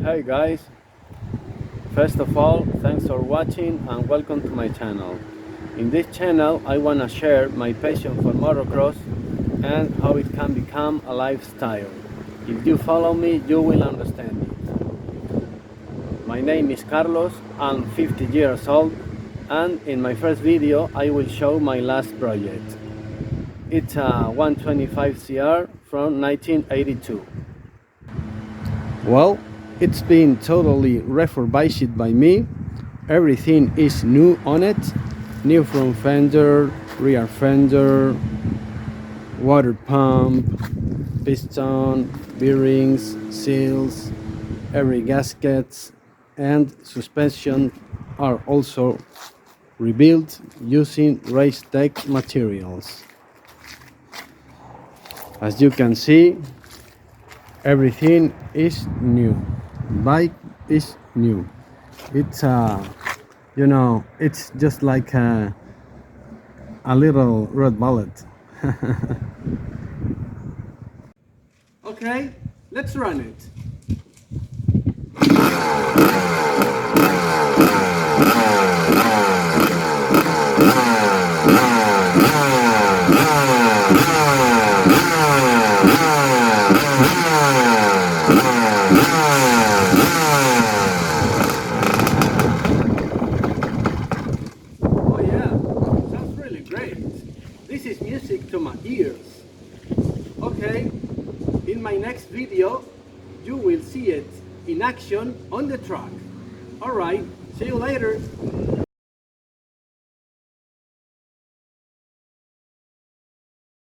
Hi guys, first of all, thanks for watching and welcome to my channel. In this channel I want to share my passion for motocross and how it can become a lifestyle. If you follow me, you will understand it. My name is Carlos, I'm 50 years old, and in my first video I will show my last project. It's a 125CR from 1982. Well, it's been totally refurbished by me. Everything is new on it. New front fender, rear fender, water pump, piston, bearings, seals, every gasket and suspension are also rebuilt using race tech materials. As you can see, everything is new. Bike is new. It's it's just like a little red bullet. Okay, let's run it. Oh yeah, sounds really great. This is music to my ears. Okay, in my next video you will see it in action on the track. Alright, see you later.